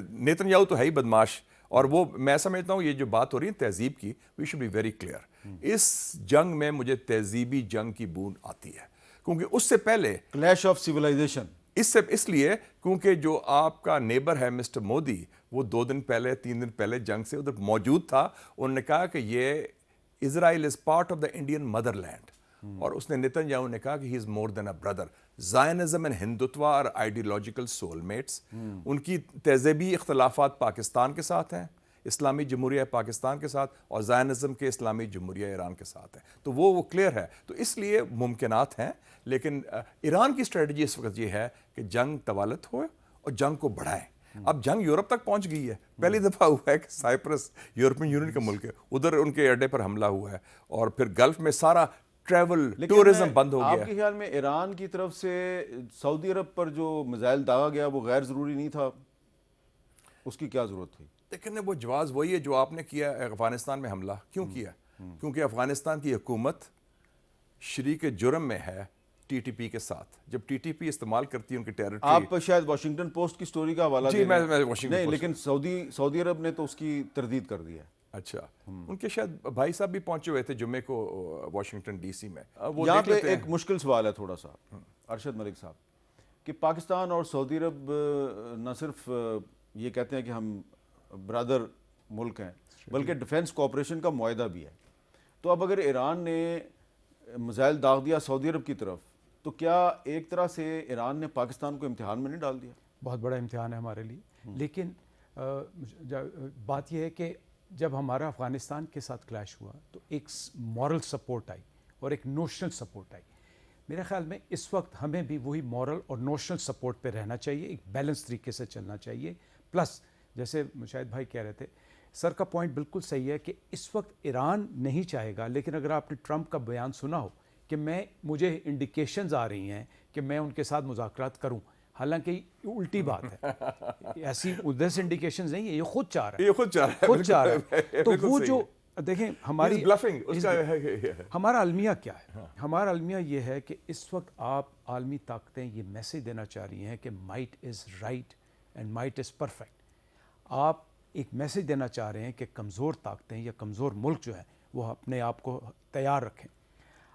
نیتن یاہو تو ہے ہی بدماش. اور وہ میں سمجھتا ہوں یہ جو بات ہو رہی ہے تہذیب کی، we should be very clear. اس جنگ میں مجھے تہذیبی جنگ کی بون آتی ہے، کیونکہ اس سے پہلے کلیش آف سویلائزیشن، اس لیے کیونکہ جو آپ کا نیبر ہے مسٹر مودی، وہ 2 دن پہلے 3 دن پہلے جنگ سے ادھر موجود تھا. انہوں نے کہا کہ یہ Israel is part of the Indian motherland, اور اس نے نیتن یاہو نے کہا کہ he is more than a brother. Zionism and Hindutva اور آئیڈیولوجیکل سول میٹس. ان کی تہذیبی اختلافات پاکستان کے ساتھ ہیں، اسلامی جمہوریہ پاکستان کے ساتھ، اور زائنزم کے اسلامی جمہوریہ ایران کے ساتھ ہیں. تو وہ کلیئر ہے. تو اس لیے ممکنات ہیں، لیکن ایران کی اسٹریٹجی اس وقت یہ ہے کہ جنگ طوالت ہوئے اور جنگ کو بڑھائیں. اب جنگ یورپ تک پہنچ گئی ہے. پہلی دفعہ ہوا ہے کہ سائپرس یورپین یونین کا ملک ہے، ادھر ان کے اڈے پر حملہ ہوا ہے، اور پھر گلف میں سارا ٹریول ٹورزم بند ہو گیا. آپ کے خیال میں ایران کی طرف سے سعودی عرب پر جو میزائل داغا گیا وہ غیر ضروری نہیں تھا؟ اس کی کیا ضرورت تھی؟ لیکن وہ جواز وہی ہے جو آپ نے کیا افغانستان میں حملہ. کیوں کیا؟ کیونکہ افغانستان کی حکومت شریک جرم میں ہے ٹی ٹی پی کے ساتھ. جب ٹی ٹی پی استعمال کرتی ہے ان کی ٹیریٹری. آپ شاید واشنگٹن پوسٹ کی سٹوری کا حوالہ جی، میں واشنگٹن نہیں، لیکن سعودی عرب نے تو اس کی تردید کر دی ہے. اچھا، ان کے شاید بھائی صاحب بھی پہنچے ہوئے تھے جمعے کو واشنگٹن ڈی سی میں. یہاں پہ ایک مشکل سوال ہے تھوڑا سا ارشد ملک صاحب، کہ پاکستان اور سعودی عرب نہ صرف یہ کہتے ہیں کہ ہم برادر ملک ہیں، بلکہ ڈیفنس کوآپریشن کا معاہدہ بھی ہے. تو اب اگر ایران نے میزائل داغ دیا سعودی عرب کی طرف، تو کیا ایک طرح سے ایران نے پاکستان کو امتحان میں نہیں ڈال دیا؟ بہت بڑا امتحان ہے ہمارے لیے. لیکن بات یہ ہے کہ جب ہمارا افغانستان کے ساتھ کلیش ہوا تو ایک مورل سپورٹ آئی اور ایک نوشنل سپورٹ آئی. میرے خیال میں اس وقت ہمیں بھی وہی مورل اور نوشنل سپورٹ پہ رہنا چاہیے، ایک بیلنس طریقے سے چلنا چاہیے. پلس جیسے مشاہد بھائی کہہ رہے تھے، سر کا پوائنٹ بالکل صحیح ہے کہ اس وقت ایران نہیں چاہے گا، لیکن اگر آپ نے ٹرمپ کا بیان سنا ہو کہ مجھے انڈیکیشنز آ رہی ہیں کہ میں ان کے ساتھ مذاکرات کروں، حالانکہ یہ الٹی بات ہے، ایسی ادھر سے انڈیکیشنز نہیں ہے، یہ خود چاہ رہا ہے. تو وہ جو دیکھیں ہمارا المیہ کیا ہے؟ ہمارا المیہ یہ ہے کہ اس وقت آپ عالمی طاقتیں یہ میسیج دینا چاہ رہی ہیں کہ might is right and might is perfect. آپ ایک میسج دینا چاہ رہے ہیں کہ کمزور طاقتیں یا کمزور ملک جو ہے وہ اپنے آپ کو تیار رکھیں.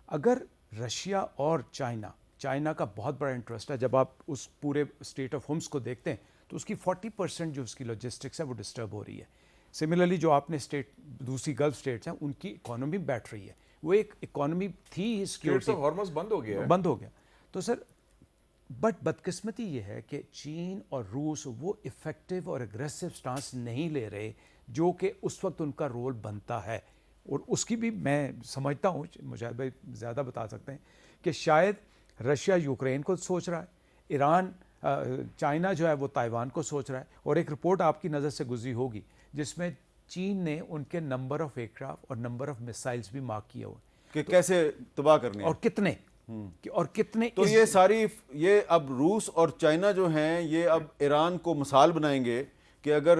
اگر رشیا اور چائنا کا بہت بڑا انٹرسٹ ہے. جب آپ اس پورے اسٹیٹ آف ہومس کو دیکھتے ہیں تو اس کی 40% جو اس کی لاجسٹکس ہے وہ ڈسٹرب ہو رہی ہے. سملرلی جو آپ نے اسٹیٹ دوسری گلف اسٹیٹس ہیں ان کی اکانومی بیٹھ رہی ہے. وہ ایک اکانومی تھی اسٹریٹس آف ہارمز بند ہو گیا ہے. بند ہو گیا. تو سر بٹ بدقسمتی یہ ہے کہ چین اور روس وہ افیکٹو اور اگریسو سٹانس نہیں لے رہے جو کہ اس وقت ان کا رول بنتا ہے. اور اس کی بھی میں سمجھتا ہوں, مجاہد بھائی زیادہ بتا سکتے ہیں, کہ شاید رشیا یوکرین کو سوچ رہا ہے, ایران چائنا جو ہے وہ تائیوان کو سوچ رہا ہے. اور ایک رپورٹ آپ کی نظر سے گزری ہوگی جس میں چین نے ان کے نمبر آف ایئر کرافٹ اور نمبر آف میسائلز بھی مارک کیے ہوئے کہ کیسے تباہ کرنے اور کتنے اور کتنے. تو یہ ساری یہ اب روس اور چائنا جو ہیں یہ اب ایران کو مثال بنائیں گے کہ اگر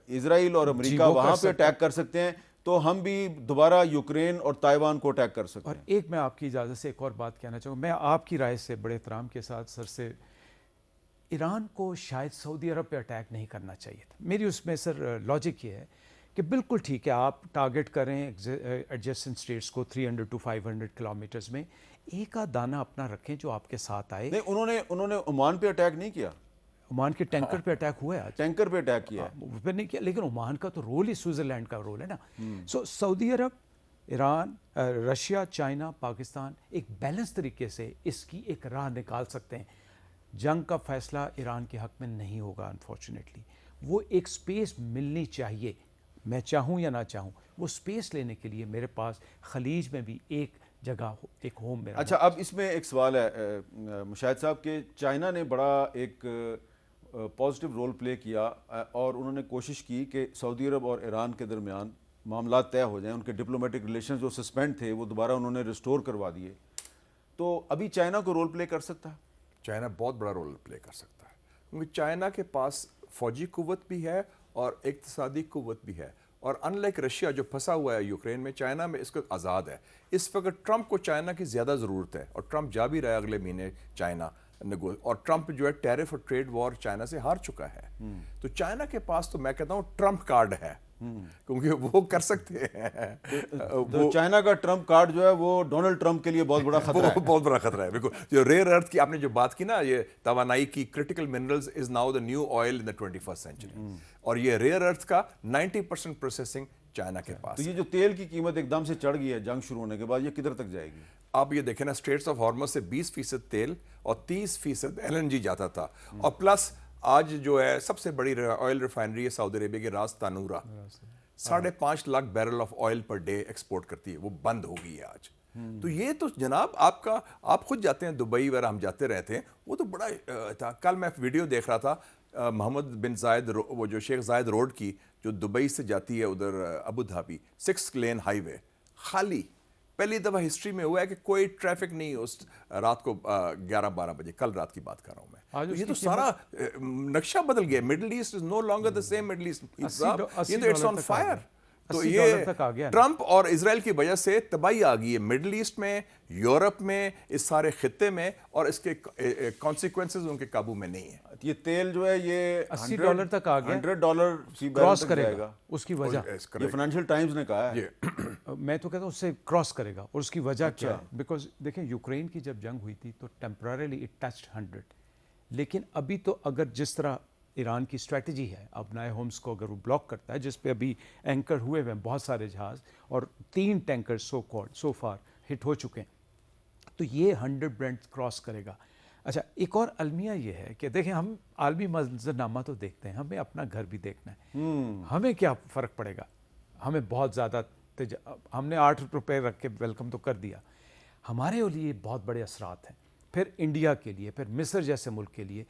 اسرائیل اور امریکہ وہاں پہ اٹیک کر سکتے ہیں تو ہم بھی دوبارہ یوکرین اور تائیوان کو اٹیک کر سکتے ہیں. اور ایک میں آپ کی اجازت سے ایک اور بات کہنا چاہوں گا. میں آپ کی رائے سے بڑے احترام کے ساتھ سر سے, ایران کو شاید سعودی عرب پہ اٹیک نہیں کرنا چاہیے تھا. میری اس میں سر لاجک یہ ہے کہ بالکل ٹھیک ہے آپ ٹارگٹ کریں ایڈجسٹنٹ اسٹیٹس کو 300 to 500 کلومیٹرز میں, ایک آدھ دانہ اپنا رکھیں جو آپ کے ساتھ آئے. نہیں, انہوں نے عمان پہ اٹیک نہیں کیا. عمان کے ٹینکر پہ اٹیک ہوا ہے آج. ٹینکر پہ اٹیک کیا اس پہ نہیں کیا, لیکن عمان کا تو رول ہی سوئٹزرلینڈ کا رول ہے نا. سو سعودی عرب, ایران, رشیا, چائنا, پاکستان ایک بیلنس طریقے سے اس کی ایک راہ نکال سکتے ہیں. جنگ کا فیصلہ ایران کے حق میں نہیں ہوگا انفارچونیٹلی. وہ ایک سپیس ملنی چاہیے, میں چاہوں یا نہ چاہوں. وہ سپیس لینے کے لیے میرے پاس خلیج میں بھی ایک جگہ ایک ہوم میرا. اچھا, اب اس میں ایک سوال ہے مشاہد صاحب کہ چائنا نے بڑا ایک پازیٹیو رول پلے کیا اور انہوں نے کوشش کی کہ سعودی عرب اور ایران کے درمیان معاملات طے ہو جائیں. ان کے ڈپلومیٹک ریلیشنز جو سسپینڈ تھے وہ دوبارہ انہوں نے ریسٹور کروا دیے. تو ابھی چائنا کو رول پلے کر سکتا ہے؟ چائنا بہت بڑا رول پلے کر سکتا ہے کیونکہ چائنا کے پاس فوجی قوت بھی ہے اور اقتصادی قوت بھی ہے. اور ان لائک رشیا جو پھنسا ہوا ہے یوکرین میں, چائنا میں اس کو آزاد ہے. اس وقت ٹرمپ کو چائنا کی زیادہ ضرورت ہے اور ٹرمپ جا بھی رہا ہے اگلے مہینے چائنا. اور ٹرمپ جو ہے ٹیرف اور ٹریڈ وار چائنا سے ہار چکا ہے. تو چائنا کے پاس تو میں کہتا ہوں ٹرمپ کارڈ ہے کیونکہ وہ کر سکتے ہیں. تو چائنا کا ٹرمپ کارڈ جو ہے وہ ڈونلڈ ٹرمپ کے لیے بہت بڑا خطرہ ہے. بہت بڑا خطرہ ہے. بالکل, جو ریئر ارتھ کی آپ نے جو بات کی نا, یہ توانائی کی critical minerals is now the new oil in the 21st century. اور یہ ریئر ارتھ کا 90% پروسیسنگ چائنا کے پاس. تو یہ جو تیل کی قیمت ایک دم سے چڑھ گئی ہے جنگ شروع ہونے کے بعد, یہ کدھر تک جائے گی؟ آپ یہ دیکھیں نا, اسٹریٹس آف ہارمز سے 20% تیل اور 30% LNG جاتا تھا. اور پلس آج جو ہے سب سے بڑی آئل ریفائنری ہے سعودی عربیہ کی, راس تانورا, 5.5 lakh barrel of oil per day export کرتی ہے, وہ بند ہو گئی ہے آج. تو یہ تو جناب آپ خود جاتے ہیں دبئی وغیرہ, ہم جاتے رہتے ہیں, وہ تو بڑا تھا. کل میں ویڈیو دیکھ رہا تھا محمد بن زائد, وہ جو شیخ زائد روڈ کی جو دبئی سے جاتی ہے ادھر ابو دھابی, 6 لین ہائی وے خالی. پہلی دفعہ ہسٹری میں ہوا ہے کہ کوئی ٹریفک نہیں اس رات کو 11-12 بجے, کل رات کی بات کر رہا ہوں میں. یہ تو سارا نقشہ بدل گیا. Middle East is no longer the same Middle East, یہ تو اٹس آن فائر. تو یہ ٹرمپ اور اسرائیل کی وجہ سے تباہی آ گئی ہے مڈل ایسٹ میں, یورپ میں, اس سارے خطے میں, اور اس کے کانسیکوینسز ان کے قابو میں نہیں ہیں. یہ تیل جو ہے یہ $80 تک آ گیا, $100 کراس کرے گا. اس کی وجہ یہ فائنینشیل ٹائمز نے کہا ہے. میں تو کہتا ہوں اس سے کراس کرے گا. اور اس کی وجہ کیا ہے؟ بیکاز دیکھیں یوکرین کی جب جنگ ہوئی تھی تو ٹیمپرریلی اٹ ٹچڈ 100, لیکن ابھی تو اگر جس طرح ایران کی اسٹریٹجی ہے, اب نئے ہومس کو اگر وہ بلاک کرتا ہے, جس پہ ابھی اینکر ہوئے ہوئے ہیں بہت سارے جہاز اور 3 ٹینکر سو فار ہٹ ہو چکے ہیں, تو یہ 100 برنٹ کراس کرے گا. اچھا, ایک اور المیہ یہ ہے کہ دیکھیں ہم عالمی منظرنامہ تو دیکھتے ہیں, ہمیں اپنا گھر بھی دیکھنا ہے. ہمیں کیا فرق پڑے گا, ہمیں بہت زیادہ ہم نے $8 رکھ کے ویلکم تو کر دیا. ہمارے لیے بہت بڑے اثرات ہیں. پھر انڈیا کے لیے, پھر مصر جیسے ملک کے لیے,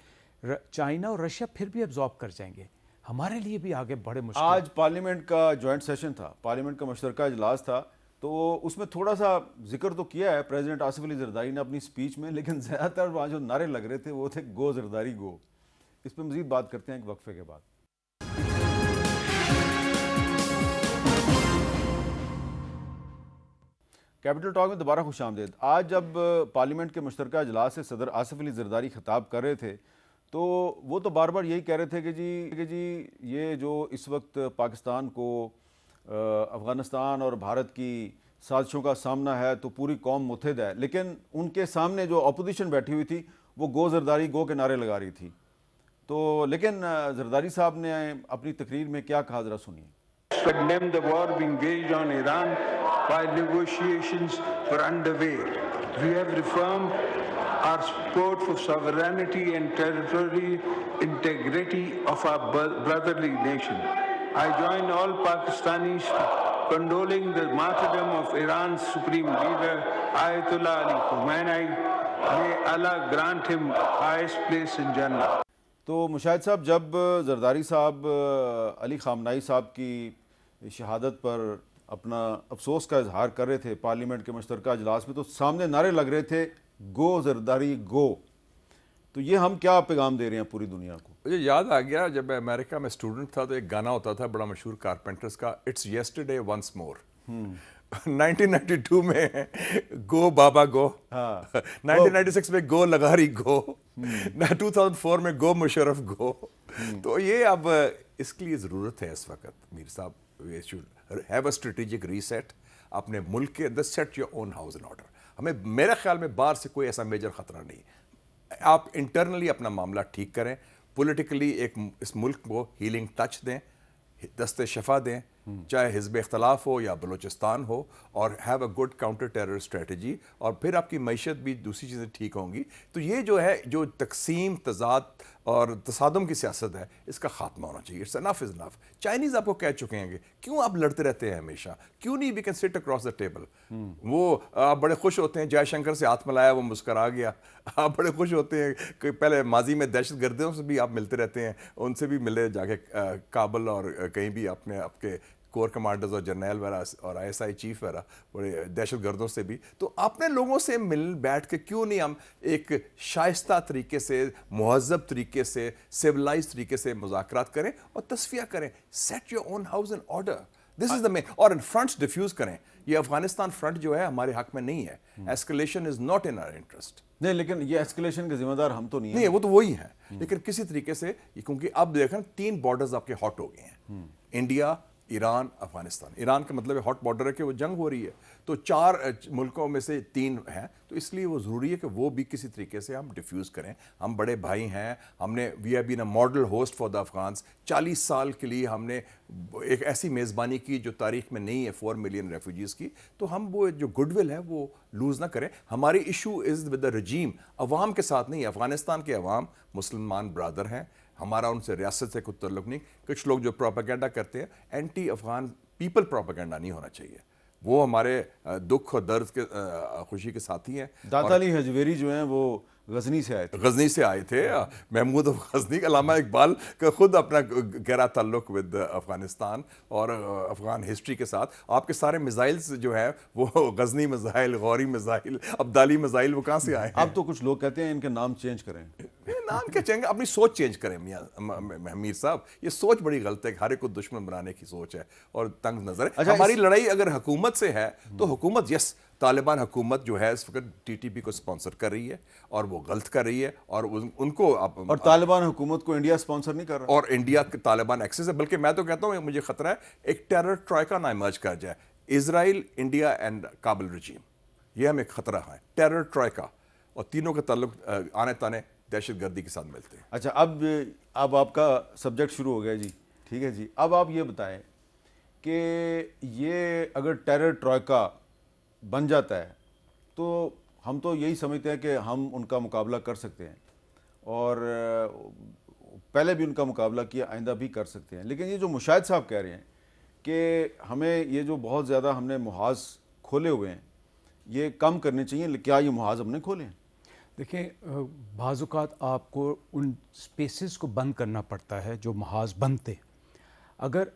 چائنا اور رشیا پھر بھی ابزارب کر جائیں گے. ہمارے لیے بھی آگے بڑے مشکل. آج پارلیمنٹ کا جوائنٹ سیشن تھا, پارلیمنٹ کا مشترکہ اجلاس تھا, تو اس میں تھوڑا سا ذکر تو کیا ہے پریزیڈنٹ آصف علی زرداری نے اپنی سپیچ میں, لیکن زیادہ تر وہاں جو نعرے لگ رہے تھے وہ تھے گو زرداری گو. اس پہ مزید بات کرتے ہیں ایک وقفے کے بعد. کیپٹل ٹاک میں دوبارہ خوش آمدید. آج جب پارلیمنٹ کے مشترکہ اجلاس سے صدر آصف علی زرداری خطاب کر رہے تھے تو وہ تو بار بار یہی کہہ رہے تھے کہ جی یہ جو اس وقت پاکستان کو افغانستان اور بھارت کی سازشوں کا سامنا ہے تو پوری قوم متحد ہے، لیکن ان کے سامنے جو اپوزیشن بیٹھی ہوئی تھی وہ گو زرداری گو کے نعرے لگا رہی تھی. تو لیکن زرداری صاحب نے اپنی تقریر میں کیا کہا، ذرا سنیے. Condemn the war being waged on Iran while negotiations were underway. We have reaffirmed our support for sovereignty and territorial integrity of our brotherly nation. I join all Pakistanis condoling the martyrdom of Iran's supreme leader Ayatollah Ali Khamenei. May Allah grant him highest place in Jannah. تو مشاہد صاحب، جب زرداری صاحب علی خامنائی صاحب کی شہادت پر اپنا افسوس کا اظہار کر رہے تھے پارلیمنٹ کے مشترکہ اجلاس میں، تو سامنے نعرے لگ رہے تھے گو زرداری گو. تو یہ ہم کیا پیغام دے رہے ہیں پوری دنیا کو؟ مجھے یاد آ گیا جب میں امریکہ میں اسٹوڈنٹ تھا تو ایک گانا ہوتا تھا بڑا مشہور کارپینٹرز کا، اٹس یسٹرڈے ونس مور. 1992 میں گو بابا گو، 1996 میں گو لگاری گو، 2004 میں گو مشرف گو. تو یہ اب اس کے لیے ضرورت ہے اس وقت میر صاحب، we should have a strategic reset. اپنے ملک کے اندر set your own house in order. ہمیں میرے خیال میں باہر سے کوئی ایسا میجر خطرہ نہیں. آپ انٹرنلی اپنا معاملہ ٹھیک کریں، پولیٹیکلی ایک اس ملک کو ہیلنگ ٹچ دیں، دست شفا دیں، چاہے حزب اختلاف ہو یا بلوچستان ہو، اور have a good counter terror strategy, اور پھر آپ کی معیشت بھی دوسری چیزیں ٹھیک ہوں گی. تو یہ جو ہے جو تقسیم، تضاد اور تصادم کی سیاست ہے، اس کا خاتمہ ہونا چاہیے. It's enough is enough. Chinese آپ کو کہہ چکے ہیں کہ کیوں آپ لڑتے رہتے ہیں ہمیشہ، کیوں نہیں we can sit across the table. وہ آپ بڑے خوش ہوتے ہیں جے شنکر سے ہاتھ ملایا وہ مسکرا گیا. آپ بڑے خوش ہوتے ہیں کہ پہلے ماضی میں دہشت گردوں سے بھی آپ ملتے رہتے ہیں، ان سے بھی ملے جا کے کابل اور کہیں بھی اپنے آپ کے کور کمانڈرز اور جرنیل وغیرہ اور آئی ایس آئی چیف وغیرہ بڑے دہشت گردوں سے بھی. تو اپنے لوگوں سے مل بیٹھ کے کیوں نہیں ہم ایک شائستہ طریقے سے، مہذب طریقے سے، سیولائز طریقے سے مذاکرات کریں اور تصفیہ کریں. Set your own house in order. This is the man. اور ان فرنٹس ڈیفیوز کریں. یہ افغانستان فرنٹ جو ہے ہمارے حق میں نہیں ہے. Escalation is not in our interest. نہیں، لیکن یہ ایسکلیشن کے ذمہ دار ہم تو نہیں ہیں. وہ تو وہی ہیں، لیکن کسی طریقے سے، کیونکہ اب دیکھیں 3 بارڈرز آپ کے ہاٹ ہو گئے ہیں، انڈیا، ایران، افغانستان. ایران کا مطلب ہاٹ بارڈر ہے کہ وہ جنگ ہو رہی ہے. تو 4 ملکوں میں سے 3 ہیں، تو اس لیے وہ ضروری ہے کہ وہ بھی کسی طریقے سے ہم ڈیفیوز کریں. ہم بڑے بھائی ہیں، ہم نے we have been a model host for the Afghans. 40 سال کے لیے ہم نے ایک ایسی میزبانی کی جو تاریخ میں نہیں ہے، 4 ملین ریفیوجیز کی. تو ہم وہ جو گڈ ول ہے وہ لوز نہ کریں. ہماری ایشو از ود دا رجیم، عوام کے ساتھ نہیں. افغانستان کے عوام مسلمان برادر ہیں، ہمارا ان سے ریاست سے کوئی تعلق نہیں. کچھ لوگ جو پروپیگنڈا کرتے ہیں، اینٹی افغان پیپل پروپیگنڈا نہیں ہونا چاہیے. وہ ہمارے دکھ اور درد کے خوشی کے ساتھی ہیں. داتا علی حجویری جو ہیں وہ غزنی سے آئے تھے. محمود غزنی، علامہ اقبال کا خود اپنا گہرا تعلق ود افغانستان اور افغان ہسٹری کے ساتھ. آپ کے سارے میزائلز جو ہیں وہ Ghazni missile, Ghori missile, Abdali missile, وہ کہاں سے آئے ہیں؟ اب تو کچھ لوگ کہتے ہیں ان کے نام چینج کریں. نام کیا چاہیں گے، اپنی سوچ چینج کریں. میاں میر صاحب، یہ سوچ بڑی غلط ہے کہ ہر ایک کو دشمن بنانے کی سوچ ہے اور تنگ نظر ہے. ہماری لڑائی اگر حکومت سے ہے تو حکومت، یس، طالبان حکومت جو ہے اس وقت ٹی ٹی پی کو سپانسر کر رہی ہے اور وہ غلط کر رہی ہے، اور ان کو اور طالبان حکومت کو انڈیا سپانسر نہیں کر رہا، اور انڈیا کے طالبان ایکسس ہے. بلکہ میں تو کہتا ہوں مجھے خطرہ ہے ایک ٹیرر ٹرائکا نہ ایمرج کر جائے، اسرائیل، انڈیا اینڈ کابل رجیم. یہ ہمیں خطرہ ہے، ٹیرر ٹرائکا، اور تینوں کا تعلق آنے تانے دہشت گردی کے ساتھ ملتے ہیں. اچھا، اب آپ کا سبجیکٹ شروع ہو گیا جی. ٹھیک ہے جی. اب آپ یہ بتائیں کہ یہ اگر ٹیرر ٹرائکا بن جاتا ہے تو ہم تو یہی سمجھتے ہیں کہ ہم ان کا مقابلہ کر سکتے ہیں، اور پہلے بھی ان کا مقابلہ کیا، آئندہ بھی کر سکتے ہیں. لیکن یہ جو مشاہد صاحب کہہ رہے ہیں کہ ہمیں یہ جو بہت زیادہ ہم نے محاذ کھولے ہوئے ہیں یہ کم کرنے چاہیے، کیا یہ محاذ ہم نے کھولے ہیں؟ دیکھیں، بعض اوقات آپ کو ان سپیسز کو بند کرنا پڑتا ہے جو محاذ بنتے. اگر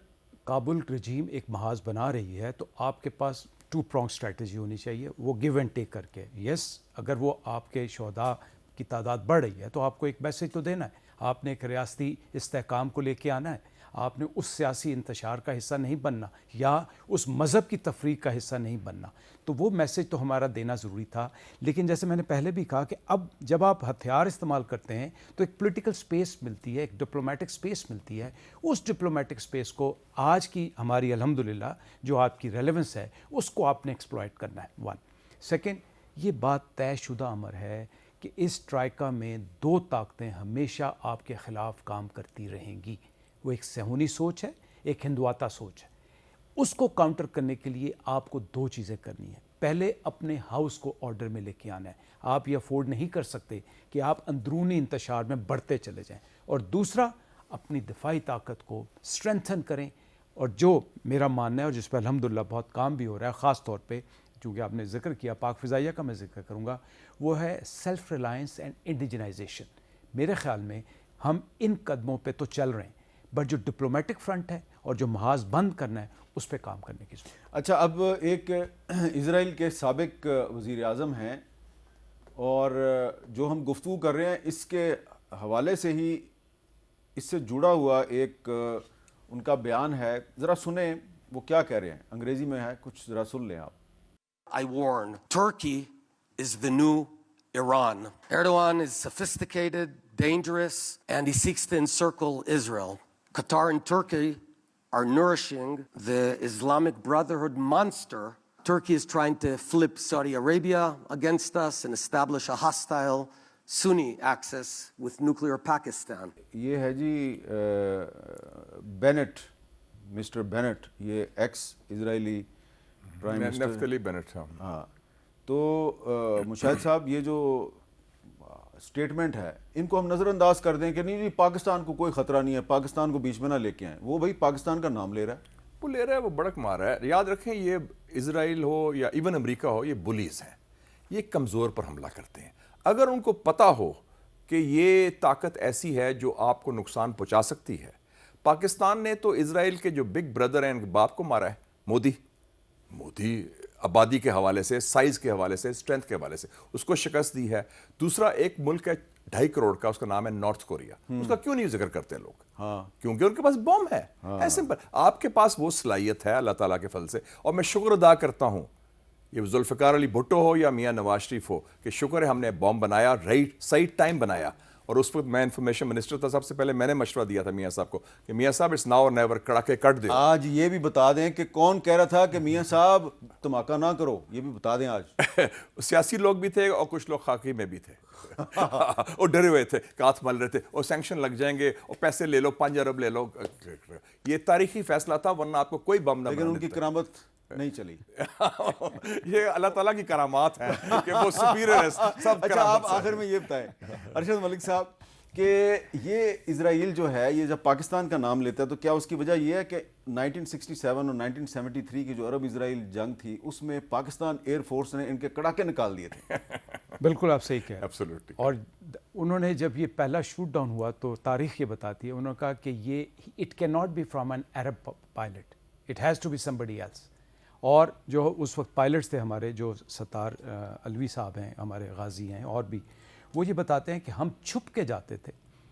کابل رجیم ایک محاذ بنا رہی ہے تو آپ کے پاس 2 prong اسٹریٹجی ہونی چاہیے، وہ گیو اینڈ ٹیک کر کے. یس، اگر وہ آپ کے شہداء کی تعداد بڑھ رہی ہے تو آپ کو ایک میسج تو دینا ہے، آپ نے ایک ریاستی استحکام کو لے کے آنا ہے. آپ نے اس سیاسی انتشار کا حصہ نہیں بننا یا اس مذہب کی تفریق کا حصہ نہیں بننا. تو وہ میسج تو ہمارا دینا ضروری تھا. لیکن جیسے میں نے پہلے بھی کہا کہ اب جب آپ ہتھیار استعمال کرتے ہیں تو ایک پولیٹیکل سپیس ملتی ہے, ایک ڈپلومیٹک سپیس ملتی ہے. اس ڈپلومیٹک سپیس کو آج کی ہماری الحمدللہ جو آپ کی ریلیونس ہے اس کو آپ نے ایکسپلائٹ کرنا ہے. 1 سیکنڈ, یہ بات طے شدہ امر ہے کہ اس ٹرائکا میں 2 طاقتیں ہمیشہ آپ کے خلاف کام کرتی رہیں گی. وہ ایک صہیونی سوچ ہے, ایک ہندواتا سوچ ہے. اس کو کاؤنٹر کرنے کے لیے آپ کو 2 چیزیں کرنی ہیں. پہلے اپنے ہاؤس کو آرڈر میں لے کے آنا ہے. آپ یہ افورڈ نہیں کر سکتے کہ آپ اندرونی انتشار میں بڑھتے چلے جائیں. اور دوسرا, اپنی دفاعی طاقت کو اسٹرینتھن کریں. اور جو میرا ماننا ہے اور جس پہ الحمدللہ بہت کام بھی ہو رہا ہے, خاص طور پہ چونکہ آپ نے ذکر کیا پاک فضائیہ کا, میں ذکر کروں گا, وہ ہے سیلف ریلائنس اینڈ انڈیجنائزیشن. میرے خیال میں ہم ان قدموں پہ تو چل رہے ہیں, بٹ جو ڈپلومیٹک فرنٹ ہے اور جو محاذ بند کرنا ہے اس پہ کام کرنے کی ضرورت. اچھا, اب ایک اسرائیل کے سابق وزیر اعظم ہیں اور جو ہم گفتگو کر رہے ہیں اس کے حوالے سے ہی اس سے جڑا ہوا ایک ان کا بیان ہے, ذرا سنیں وہ کیا کہہ رہے ہیں. انگریزی میں ہے, کچھ ذرا سن لیں آپ. I warn, Turkey is the new Iran. Erdogan is sophisticated, dangerous, and he seeks to encircle Israel. Qatar and Turkey are nourishing the Islamic Brotherhood monster. Turkey is trying to flip Saudi Arabia against us and establish a hostile Sunni axis with nuclear Pakistan. یہ ہے جی Bennet, mister Bennet, یہ x اسرائیلی prime minister نفتلی Bennet. ہاں, تو مشاہد صاحب یہ جو statement ہے ان کو ہم نظر انداز کر دیں کہ نہیں جی پاکستان کو کوئی خطرہ نہیں ہے, پاکستان کو بیچ میں نہ لے کے آئیں. وہ بھائی پاکستان کا نام لے رہا ہے, وہ لے رہا ہے, وہ بڑک مار رہا ہے. یاد رکھیں یہ اسرائیل ہو یا ایون امریکہ ہو, یہ بلیز ہیں, یہ کمزور پر حملہ کرتے ہیں. اگر ان کو پتہ ہو کہ یہ طاقت ایسی ہے جو آپ کو نقصان پہنچا سکتی ہے. پاکستان نے تو اسرائیل کے جو بگ بردر ہیں ان کے باپ کو مارا ہے, مودی آبادی کے حوالے سے, سائز کے حوالے سے, اسٹرینتھ کے حوالے سے اس کو شکست دی ہے. دوسرا ایک ملک ہے 2.5 کروڑ کا, اس کا نام ہے نارتھ کوریا. اس کا کیوں نہیں ذکر کرتے لوگ؟ کیونکہ ان کے پاس بم ہے. ایسے آپ کے پاس وہ صلاحیت ہے اللہ تعالیٰ کے فضل سے. اور میں شکر ادا کرتا ہوں, یہ ذوالفقار علی بھٹو ہو یا میاں نواز شریف ہو, کہ شکر ہے ہم نے بم بنایا, صحیح ٹائم بنایا. اور اس وقت میں انفارمیشن منسٹر تھا, سب سے پہلے میں نے مشورہ دیا تھا میاں صاحب کو کہ میاں صاحب اٹس ناؤ اور نیور, کڑاکے کٹ دیں. آج یہ بھی بتا دیں کہ کون کہہ رہا تھا کہ میاں صاحب دھماکہ نہ کرو, یہ بھی بتا دیں آج. سیاسی لوگ بھی تھے اور کچھ لوگ خاکی میں بھی تھے اور ڈرے ہوئے تھے, ہاتھ مل رہے تھے, اور سینکشن لگ جائیں گے اور پیسے لے لو, 5 ارب لے لو. یہ تاریخی فیصلہ تھا, ورنہ آپ کو کوئی بم نہ. لیکن ان کی کرامت نہیں چلی. یہ اللہ تعالیٰ کی کرامات ہیں کہ وہ سپیریئر ہے سب. اچھا, آپ آخر میں یہ بتائیں ارشد ملک صاحب کہ یہ اسرائیل جو ہے یہ جب پاکستان کا نام لیتا ہے تو کیا اس کی وجہ یہ ہے کہ 1967 اور 1973 کی جو عرب اسرائیل جنگ تھی اس میں پاکستان ایئر فورس نے ان کے کڑاکے نکال دیے تھے؟ بالکل آپ صحیح کہہ. Absolutely. اور انہوں نے جب یہ پہلا شوٹ ڈاؤن ہوا تو تاریخ یہ بتاتی ہے, انہوں نے کہا کہ یہ it can not be from an Arab pilot, it has to be somebody else. اور جو اس وقت پائلٹس تھے ہمارے, جو ستار علوی صاحب ہیں, ہمارے غازی ہیں, اور بھی, وہ یہ بتاتے ہیں کہ ہم چھپ کے جاتے تھے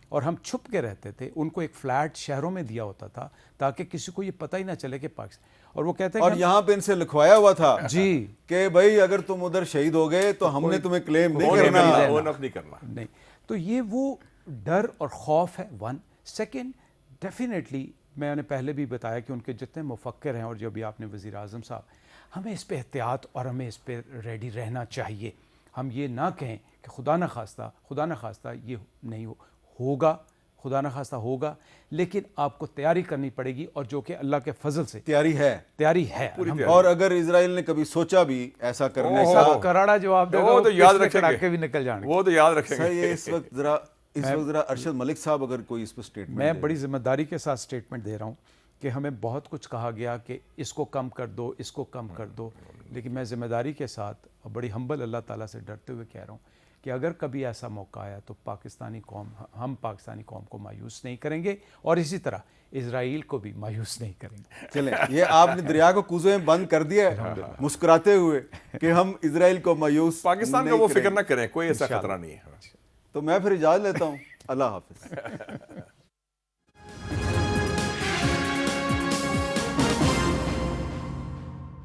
اور ہم چھپ کے رہتے تھے. ان کو ایک فلیٹ شہروں میں دیا ہوتا تھا تاکہ کسی کو یہ پتہ ہی نہ چلے کہ پاکستان. اور وہ کہتے ہیں اور یہاں پہ ان سے لکھوایا ہوا تھا جی کہ بھائی اگر تم ادھر شہید ہو گئے تو ہم نے تمہیں کلیم نہیں کرنا. نہیں, تو یہ وہ ڈر اور خوف ہے. 1 سیکنڈ, ڈیفینیٹلی میں نے پہلے بھی بتایا کہ ان کے جتنے مفکر ہیں اور جو بھی آپ نے وزیر اعظم صاحب, ہمیں اس پہ احتیاط اور ہمیں اس پہ ریڈی رہنا چاہیے. ہم یہ نہ کہیں کہ خدا نہ خواستہ یہ نہیں ہوگا, خدا نہ خواستہ ہوگا, لیکن آپ کو تیاری کرنی پڑے گی, اور جو کہ اللہ کے فضل سے تیاری ہے. اور اگر اسرائیل نے کبھی سوچا بھی ایسا کرنے کا, کراڑا جواب دے وہ تو یاد رکھیں گے, بھی نکل جانے, وہ تو یاد رکھیں گے. اس وقت ذرا ارشد ملک صاحب اگر کوئی اس پر اسٹیٹمنٹ, میں بڑی ذمہ داری کے ساتھ اسٹیٹمنٹ دے رہا ہوں کہ ہمیں بہت کچھ کہا گیا کہ اس کو کم کر دو, اس کو کم کر دو, لیکن میں ذمہ داری کے ساتھ اور بڑی ہمبل اللہ تعالیٰ سے ڈرتے ہوئے کہہ رہا ہوں کہ اگر کبھی ایسا موقع آیا تو ہم پاکستانی قوم کو مایوس نہیں کریں گے, اور اسی طرح اسرائیل کو بھی مایوس نہیں کریں گے. چلیں, یہ آپ نے دریا کو کوزے میں بند کر دیا ہے مسکراتے ہوئے کہ ہم اسرائیل کو مایوس, پاکستان کو وہ فکر نہ کریں, کوئی ایسا خطرہ نہیں ہے. تو میں پھر اجازت لیتا ہوں, اللہ حافظ.